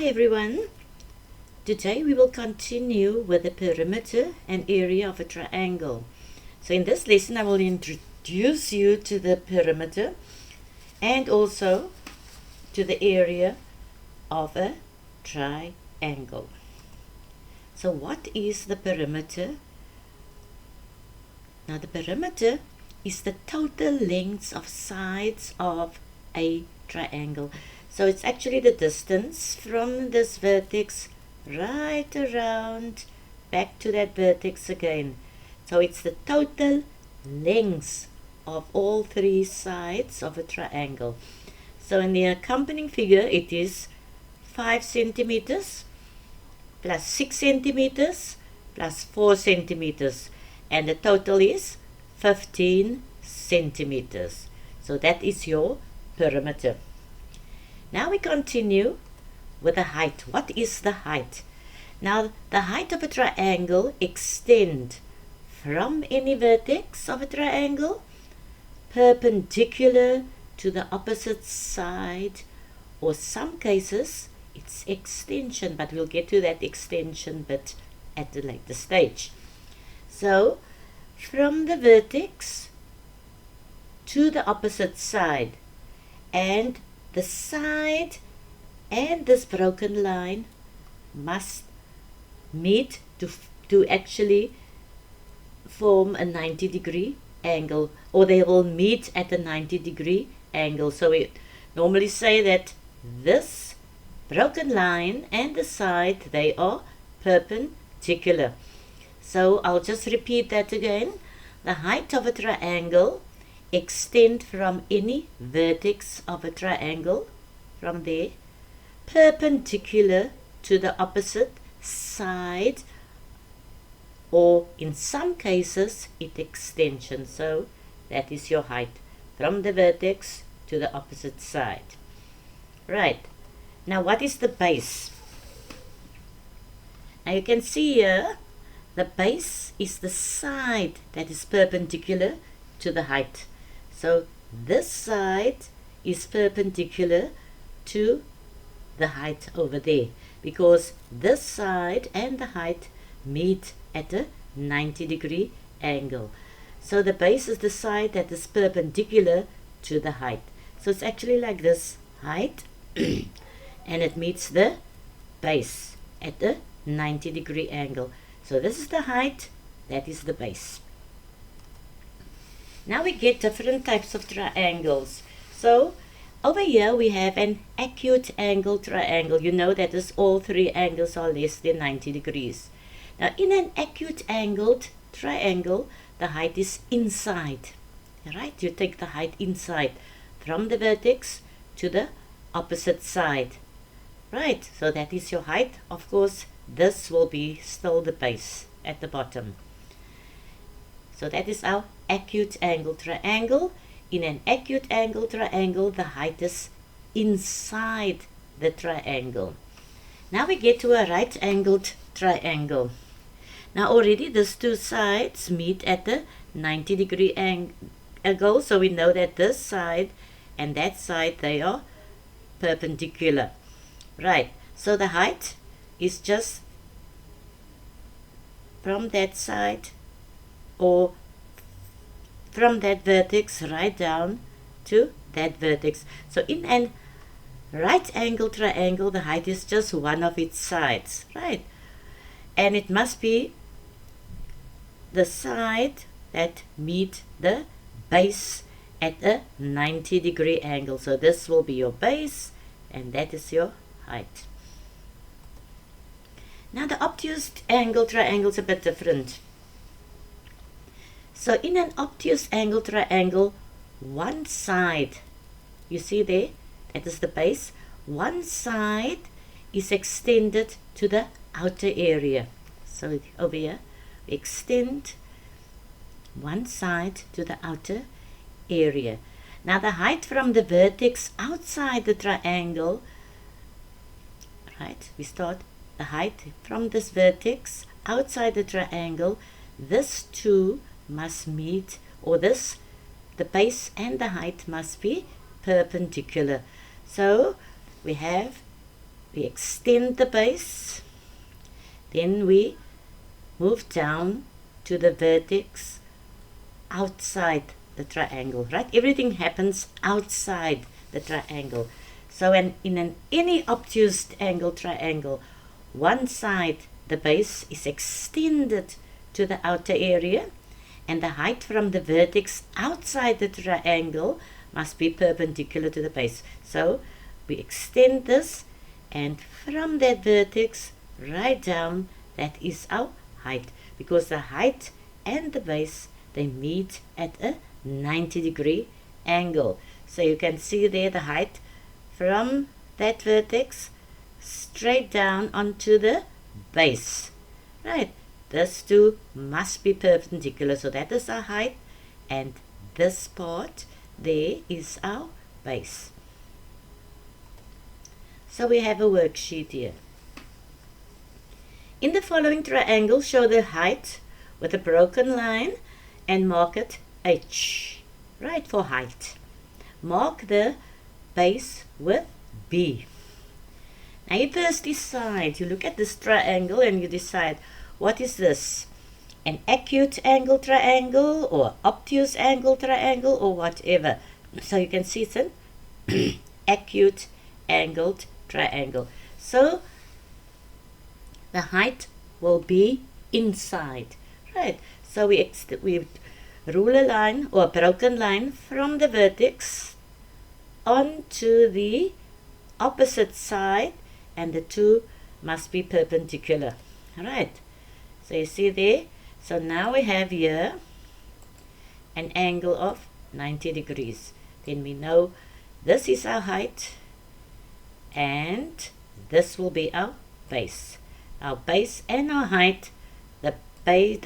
everyone. Today we will continue with the perimeter and area of a triangle. So in this lesson I will introduce you to the perimeter and also to the area of a triangle. So what is the perimeter? Now the perimeter is the total length of sides of a triangle. So it's actually the distance from this vertex right around back to that vertex again. So it's the total length of all three sides of a triangle. So in the accompanying figure it is 5 centimeters plus 6 centimeters plus 4 centimeters, and the total is 15 centimeters. So that is your perimeter. Now we continue with the height. What is the height? Now the height of a triangle extends from any vertex of a triangle perpendicular to the opposite side, or some cases it's extension, but we'll get to that extension bit at the later stage. So from the vertex to the opposite side, and the side and this broken line must meet to actually form a 90-degree angle, or they will meet at a 90-degree angle. So we normally say that this broken line and the side, they are perpendicular. So I'll just repeat that again. The height of a triangle extend from any vertex of a triangle, from there, perpendicular to the opposite side, or in some cases it extension. So that is your height, from the vertex to the opposite side. Right, now what is the base? Now you can see here the base is the side that is perpendicular to the height. So this side is perpendicular to the height over there, because this side and the height meet at a 90-degree angle. So the base is the side that is perpendicular to the height. So it's actually like this, height and it meets the base at a 90-degree angle. So this is the height, that is the base. Now we get different types of triangles. So over here we have an acute angle triangle. You know that is all three angles are less than 90 degrees. Now in an acute angled triangle, the height is inside. Right? You take the height inside from the vertex to the opposite side. Right? So that is your height. Of course, this will be still the base at the bottom. So that is our acute angle triangle. In an acute angle triangle, the height is inside the triangle. Now we get to a right angled triangle. Now already these two sides meet at the 90-degree angle, so we know that this side and that side, they are perpendicular. Right, so the height is just from that side, or from that vertex right down to that vertex. So in an right angle triangle, the height is just one of its sides, right? And it must be the side that meet the base at a 90-degree angle. So this will be your base and that is your height. Now the obtuse angle triangle is a bit different. So in an obtuse angle triangle, one side, you see there, that is the base, one side is extended to the outer area. So over here, we extend one side to the outer area. Now the height from the vertex outside the triangle, right, we start the height from this vertex outside the triangle, this two must meet, or this, the base and the height must be perpendicular. So we we extend the base, then we move down to the vertex outside the triangle, right? Everything happens outside the triangle. So in any obtuse angle triangle, one side, the base, is extended to the outer area, and the height from the vertex outside the triangle must be perpendicular to the base. So we extend this, and from that vertex right down, that is our height, because the height and the base, they meet at a 90-degree angle. So you can see there the height from that vertex straight down onto the base, right? These two must be perpendicular, so that is our height, and this part there is our base. So we have a worksheet here. In the following triangle, show the height with a broken line and mark it H, right, for height. Mark the base with B. Now you first decide, you look at this triangle and you decide, what is this? An acute angle triangle or obtuse angle triangle or whatever. So you can see it's an acute angled triangle. So the height will be inside, right? So we rule a line or a broken line from the vertex onto the opposite side, and the two must be perpendicular. All right, so you see there. So now we have here an angle of 90 degrees. Then we know this is our height and this will be our base. Our base and our height, the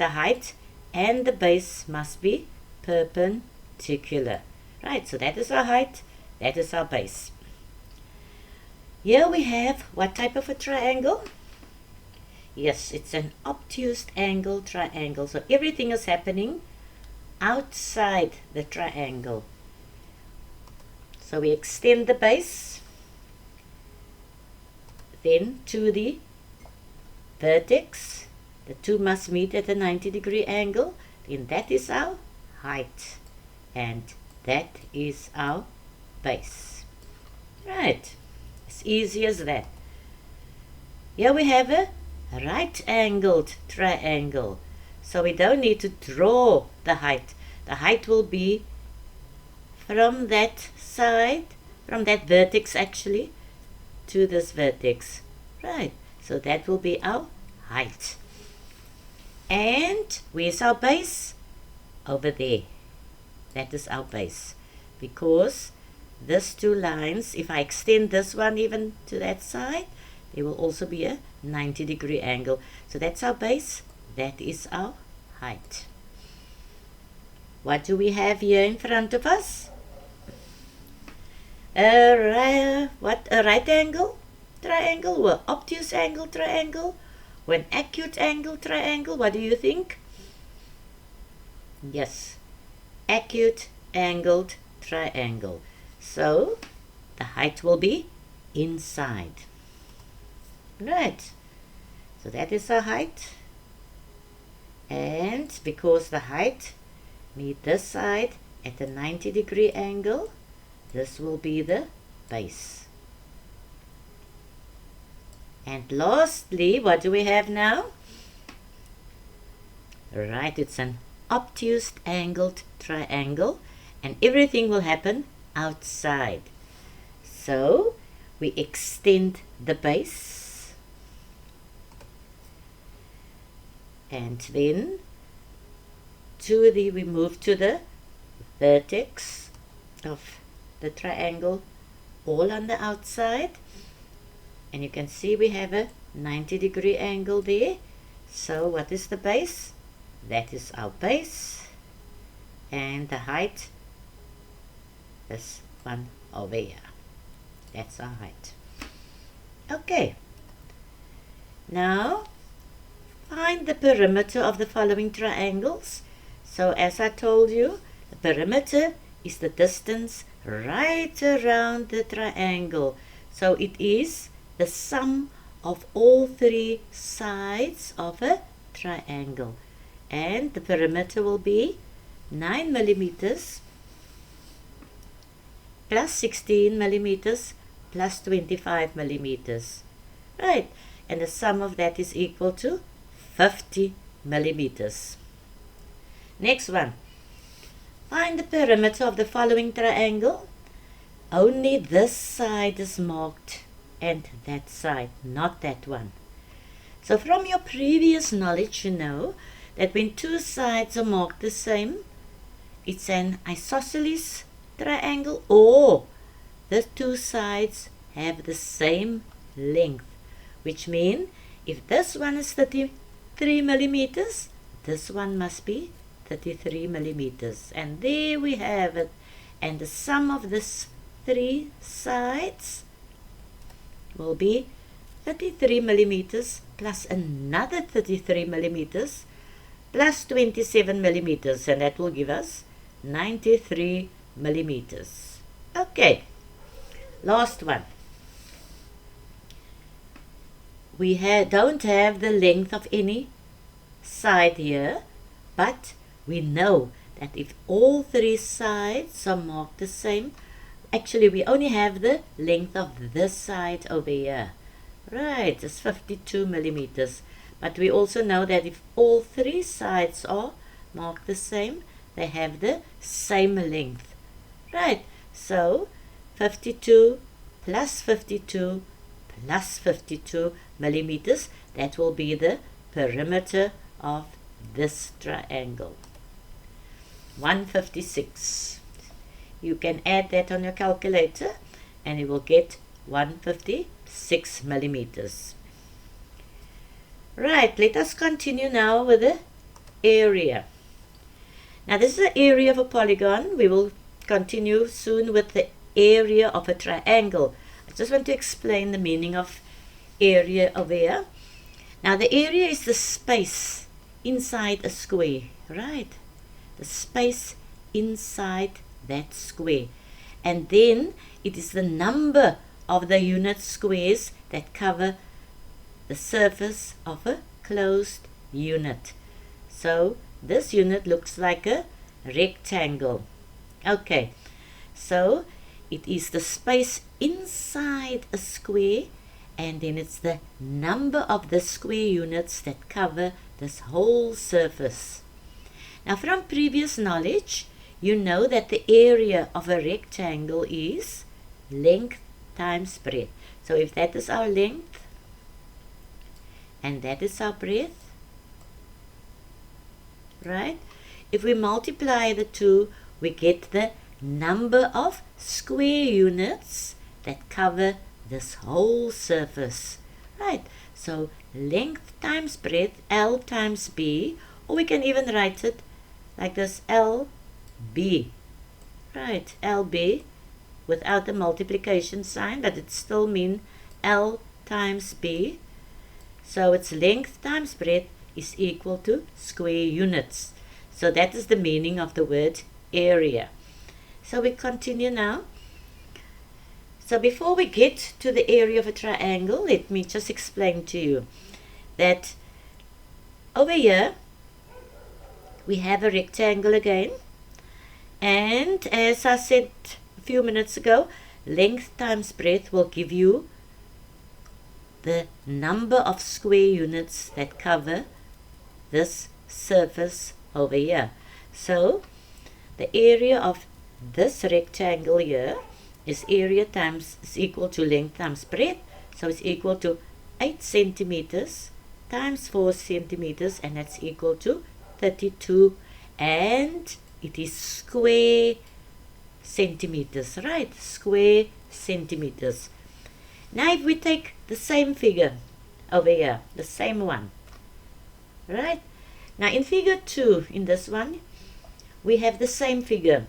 height and the base must be perpendicular. Right, so that is our height, that is our base. Here we have what type of a triangle? Yes, it's an obtuse angle triangle. So everything is happening outside the triangle. So we extend the base, then to the vertex. The two must meet at a 90-degree angle. Then that is our height, and that is our base. Right, as easy as that. Here we have a right-angled triangle. So we don't need to draw the height. The height will be from that side, from that vertex actually, to this vertex. Right, so that will be our height. And where's our base? Over there. That is our base. Because these two lines, if I extend this one even to that side, there will also be a 90-degree angle. So that's our base, that is our height. What do we have here in front of us? A right angle triangle, or obtuse angle triangle, or an acute angle triangle? What do you think? Yes, acute angled triangle. So the height will be inside. Right, so that is our height, and because the height meet this side at a 90-degree angle, this will be the base. And lastly, what do we have now? Right, it's an obtuse angled triangle, and everything will happen outside. So we extend the base, and then we move to the vertex of the triangle, all on the outside, and you can see we have a 90-degree angle there. So what is the base? That is our base, and the height, this one over here, that's our height. Okay, now find the perimeter of the following triangles. So as I told you, the perimeter is the distance right around the triangle. So it is the sum of all three sides of a triangle. And the perimeter will be 9 millimeters plus 16 millimeters plus 25 millimeters. Right, and the sum of that is equal to 50 millimeters. Next one. Find the perimeter of the following triangle. Only this side is marked and that side, not that one. So from your previous knowledge, you know that when two sides are marked the same, it's an isosceles triangle, or the two sides have the same length, which means if this one is 33 millimeters, this one must be 33 millimeters. And there we have it. And the sum of these three sides will be 33 millimeters plus another 33 millimeters plus 27 millimeters, and that will give us 93 millimeters. Okay, last one. We don't have the length of any side here, but we know that if all three sides are marked the same, actually we only have the length of this side over here. Right, it's 52 millimeters. But we also know that if all three sides are marked the same, they have the same length. Right, so 52 plus 52 plus 52 millimeters, that will be the perimeter of this triangle. 156. You can add that on your calculator and you will get 156 millimeters. Right, let us continue now with the area. Now this is the area of a polygon. We will continue soon with the area of a triangle. I just want to explain the meaning of area over here. Now the area is the space inside a square, right? The space inside that square. And then it is the number of the unit squares that cover the surface of a closed unit. So this unit looks like a rectangle. Okay, so it is the space inside a square, and then it's the number of the square units that cover this whole surface. Now from previous knowledge, you know that the area of a rectangle is length times breadth. So if that is our length and that is our breadth, right? If we multiply the two, we get the number of square units that cover this whole surface, right? So length times breadth, L times B, or we can even write it like this, LB, right? LB without the multiplication sign, but it still means L times B. So its length times breadth is equal to square units. So that is the meaning of the word area. So we continue now. So before we get to the area of a triangle, let me just explain to you that over here we have a rectangle again, and as I said a few minutes ago, length times breadth will give you the number of square units that cover this surface over here. So the area of this rectangle here is area times is equal to length times breadth, so it's equal to 8 centimeters times 4 centimeters, and that's equal to 32, and it is square centimeters, right? Square centimeters. Now if we take the same figure over here, the same one, right? Now in figure 2, in this one, we have the same figure.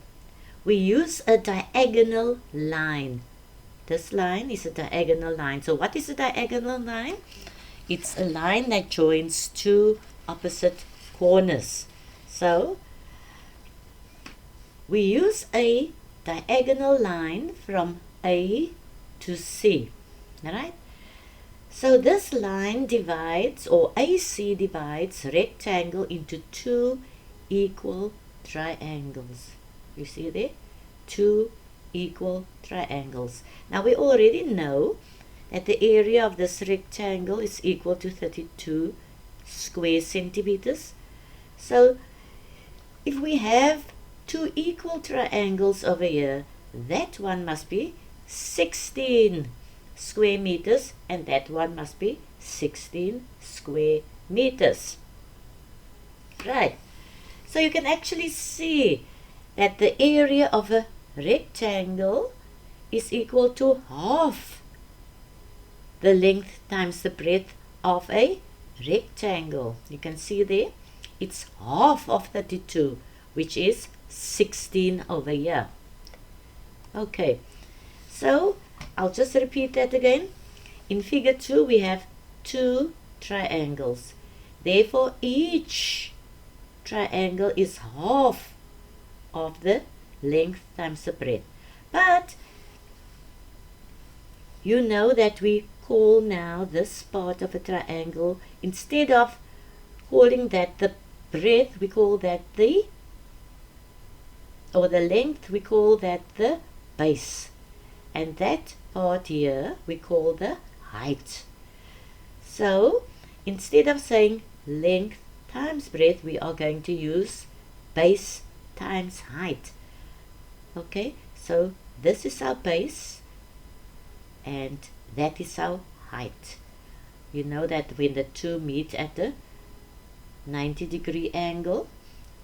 We use a diagonal line. This line is a diagonal line. So what is a diagonal line? It's a line that joins two opposite corners. So we use a diagonal line from A to C. Alright? So this line divides, or AC divides, rectangle into two equal triangles. You see there? Two equal triangles. Now we already know that the area of this rectangle is equal to 32 square centimeters. So if we have two equal triangles over here, that one must be 16 square meters and that one must be 16 square meters. Right. So you can actually see that the area of a rectangle is equal to half the length times the breadth of a rectangle. You can see there, it's half of 32, which is 16 over here. Okay, so I'll just repeat that again. In figure 2, we have two triangles. Therefore, each triangle is half of the length times the breadth. But you know that we call now this part of a triangle, instead of calling that the breadth, we call that the, or the length, we call that the base. And that part here, we call the height. So, instead of saying length times breadth, we are going to use base times height. Okay, so this is our base and that is our height. You know that when the two meet at a 90-degree angle,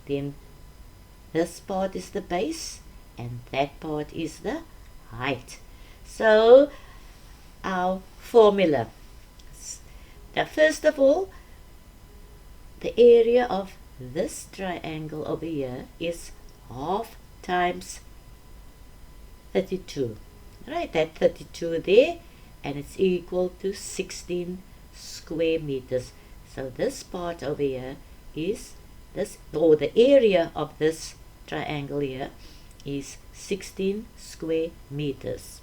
then this part is the base and that part is the height. So our formula. Now first of all, the area of this triangle over here is half times 32. Right, that 32 there, and it's equal to 16 square meters. So this part over here is this, or the area of this triangle here is 16 square meters.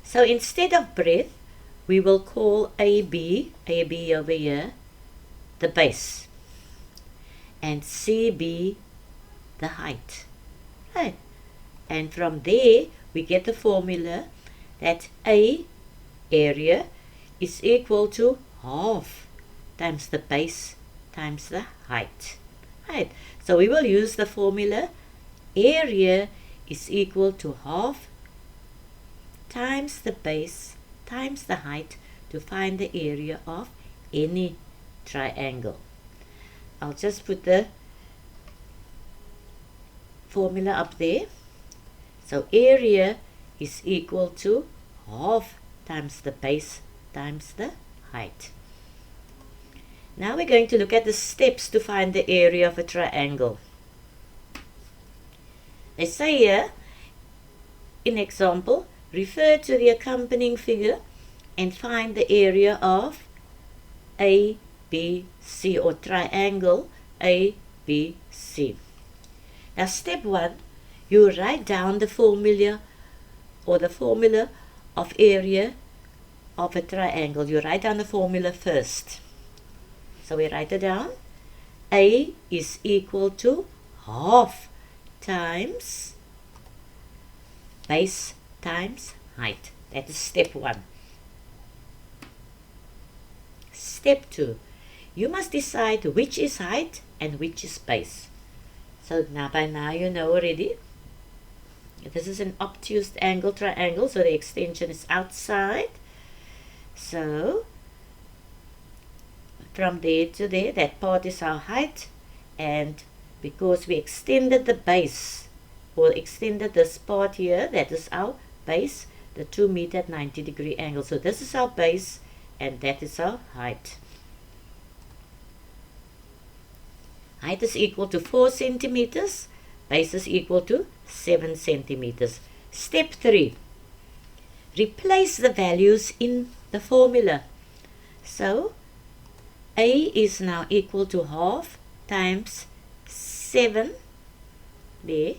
So instead of breadth, we will call AB over here, the base, and CB the height. Right. And from there, we get the formula that A, area, is equal to half times the base times the height. Right. So we will use the formula area is equal to half times the base times the height to find the area of any triangle. I'll just put the formula up there. So area is equal to half times the base times the height. Now we're going to look at the steps to find the area of a triangle. They say here, in example, refer to the accompanying figure and find the area of ABC, or triangle ABC. Now step 1, you write down the formula, or the formula of area of a triangle. You write down the formula first. So we write it down. A is equal to half times base times height. That is step 1. Step 2, you must decide which is height and which is base. So now by now you know already. This is an obtuse angle triangle, so the extension is outside. So from there to there, that part is our height, and because we extended the base, or extended this part here, that is our base, the two meet at 90-degree angle. So this is our base and that is our height. Height is equal to 4 centimeters, base is equal to 7 centimeters. Step 3, replace the values in the formula. So A is now equal to half times 7 there,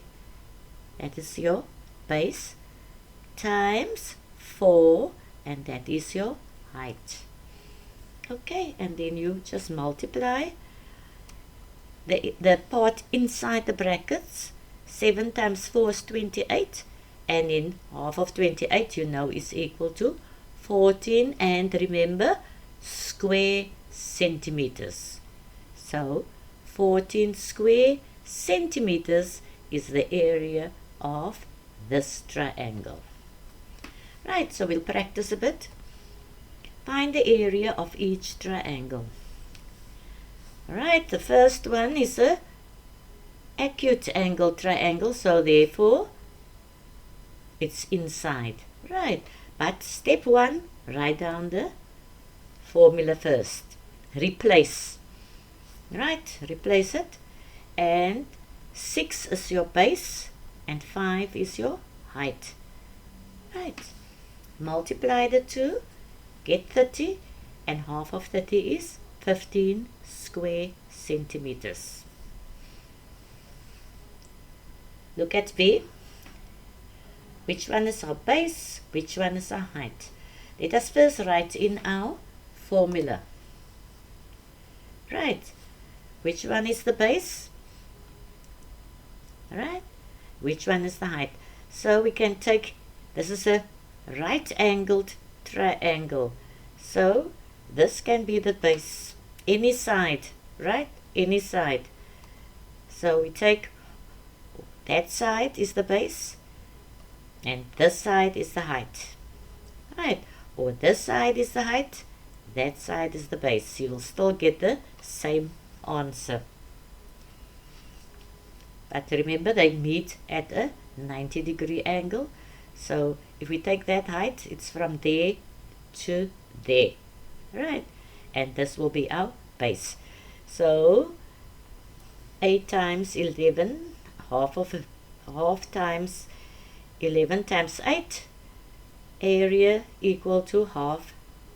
that is your base, times 4 and that is your height. Okay, and then you just multiply the part inside the brackets. 7 times 4 is 28, and in half of 28 you know is equal to 14, and remember, square centimeters. So 14 square centimeters is the area of this triangle. Right, so we'll practice a bit. Find the area of each triangle. Alright, the first one is a acute angle triangle, so therefore it's inside. Right, but step 1, write down the formula first. Replace. Right, replace it. And 6 is your base and 5 is your height. Right, multiply the two, get 30, and half of 30 is 15 square centimeters. Look at B. Which one is our base? Which one is our height? Let us first write in our formula. Right. Which one is the base? Alright. Which one is the height? So we can take, this is a right-angled triangle. So this can be the base. Any side, right? Any side. So we take, that side is the base, and this side is the height. Right. Or this side is the height, that side is the base. You will still get the same answer. But remember, they meet at a 90-degree angle. So if we take that height, it's from there to there. Right. And this will be our base. So 8 times 11, half times 11 times 8, area equal to half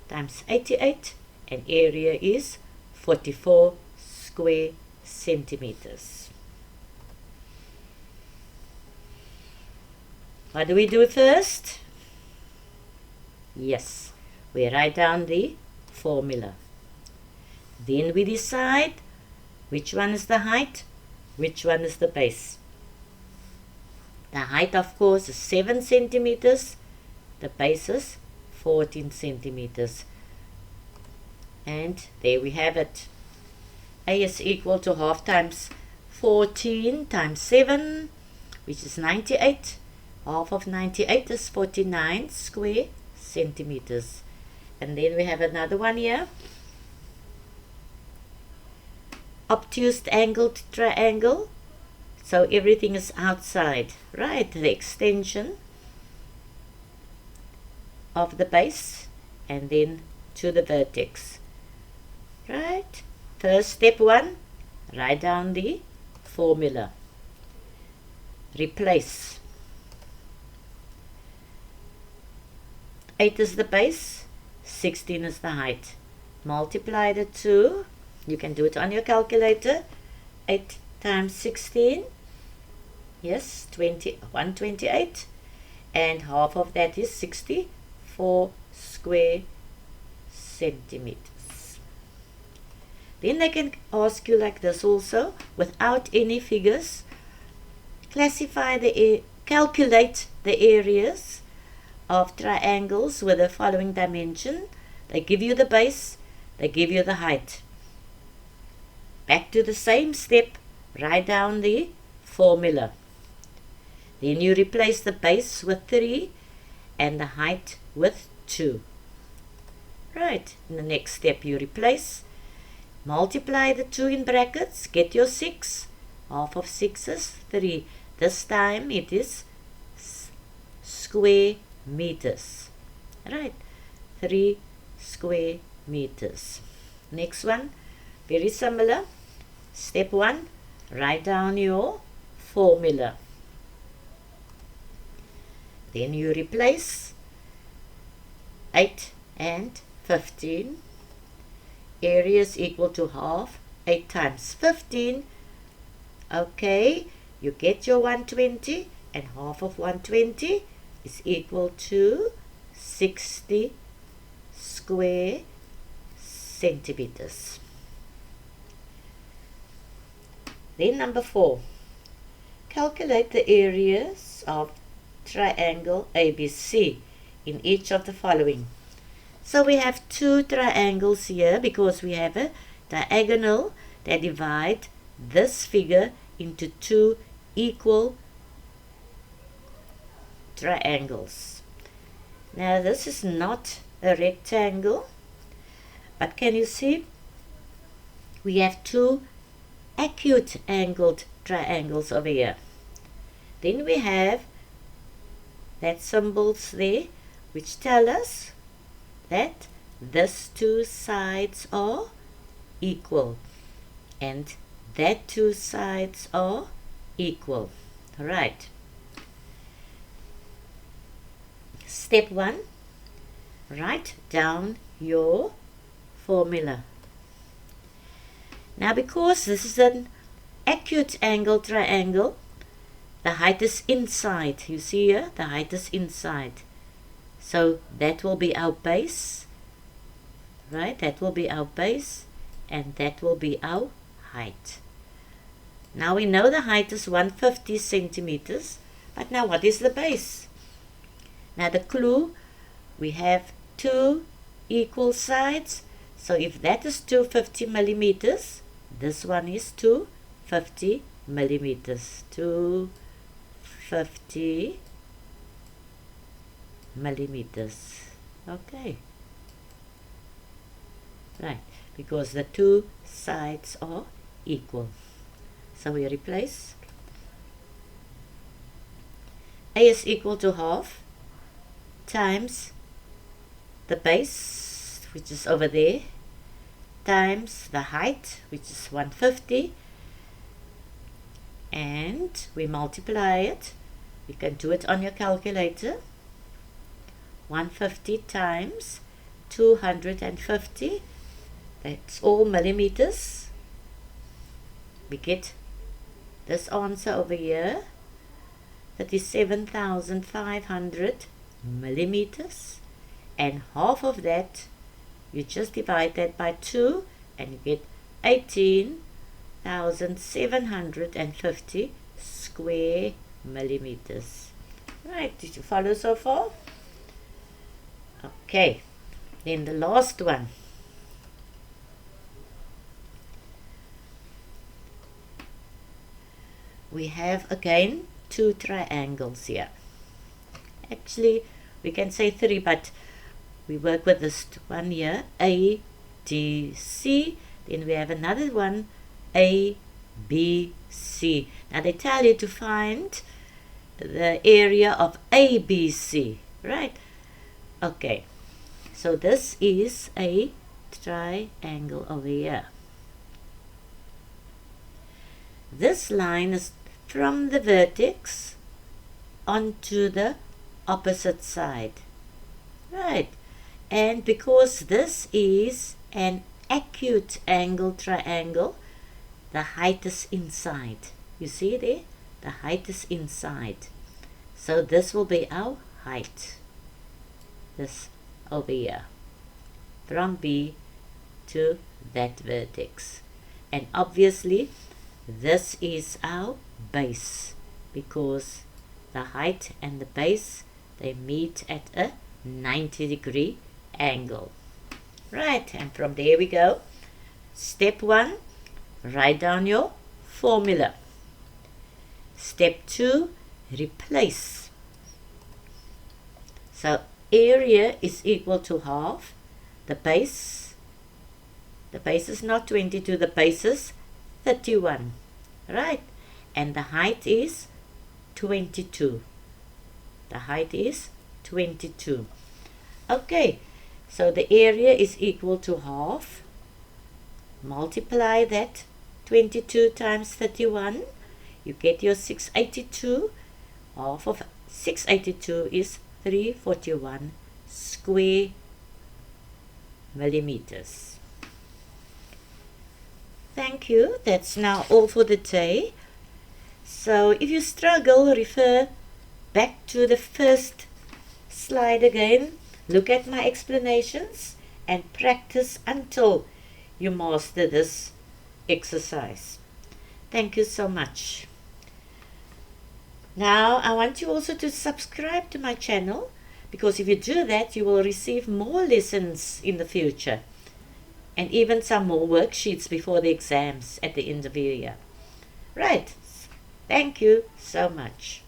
times 88, and area is 44 square centimeters. What do we do first? Yes, we write down the formula. Then we decide which one is the height, which one is the base. The height, of course, is 7 centimeters. The base is 14 centimeters. And there we have it. A is equal to half times 14 times 7, which is 98. Half of 98 is 49 square centimeters. And then we have another one here. Obtuse angled triangle. So everything is outside, right? The extension of the base and then to the vertex. Right? First, step 1, write down the formula. Replace. 8 is the base, 16 is the height. Multiply the two. You can do it on your calculator. 8 times 16. Yes, 128. And half of that is 64 square centimeters. Then they can ask you like this also, without any figures. Calculate the areas of triangles with the following dimension. They give you the base, they give you the height. Back to the same step, write down the formula. Then you replace the base with 3 and the height with 2. Right, in the next step you replace. Multiply the 2 in brackets, get your 6. Half of 6 is 3. This time it is square meters. Right, 3 square meters. Next one, very similar. Step 1, write down your formula. Then you replace 8 and 15. Area is equal to half. 8 times 15. Okay, you get your 120, and half of 120 is equal to 60 square centimeters. Then number 4. Calculate the areas of triangle ABC in each of the following. So we have 2 triangles here because we have a diagonal that divide this figure into 2 equal triangles. Now this is not a rectangle, but can you see we have 2 acute angled triangles over here. Then we have that symbols there which tell us that these 2 sides are equal and that 2 sides are equal. Right. Step 1. Write down your formula. Now because this is an acute angle triangle, the height is inside. You see here, the height is inside. So that will be our base. Right, that will be our base and that will be our height. Now we know the height is 150 centimeters, but now what is the base? Now the clue, we have 2 equal sides. So if that is 250 millimeters, this one is 250 millimeters. 250 millimeters. Okay. Right, because the 2 sides are equal. So we replace. A is equal to half times the base, which is over there, times the height, which is 150, and we multiply it. You can do it on your calculator. 150 times 250, that's all millimeters. We get this answer over here, 37,500 millimeters, and half of that you just divide that by 2 and you get 18,750 square millimeters. Right, did you follow so far? Okay, then the last one. We have again 2 triangles here. Actually, we can say 3, but we work with this one here, A, D, C. Then we have another one, A, B, C. Now they tell you to find the area of ABC, right? Okay, so this is a triangle over here. This line is from the vertex onto the opposite side, right? And because this is an acute angle triangle, the height is inside. You see there? The height is inside. So this will be our height. This over here. From B to that vertex. And obviously, this is our base. Because the height and the base, they meet at a 90-degree angle. Right, and from there we go. Step 1, write down your formula. Step 2, replace. So area is equal to half the base. The base is not 22, the base is 31. Right, and the height is 22. The height is 22. Okay, so the area is equal to half. Multiply that 22 times 31. You get your 682. Half of 682 is 341 square millimeters. Thank you. That's now all for the day. So if you struggle, refer back to the first slide again Look at my explanations and practice until you master this exercise. Thank you so much. Now I want you also to subscribe to my channel, because if you do that, you will receive more lessons in the future and even some more worksheets before the exams at the end of the year. Right. Thank you so much.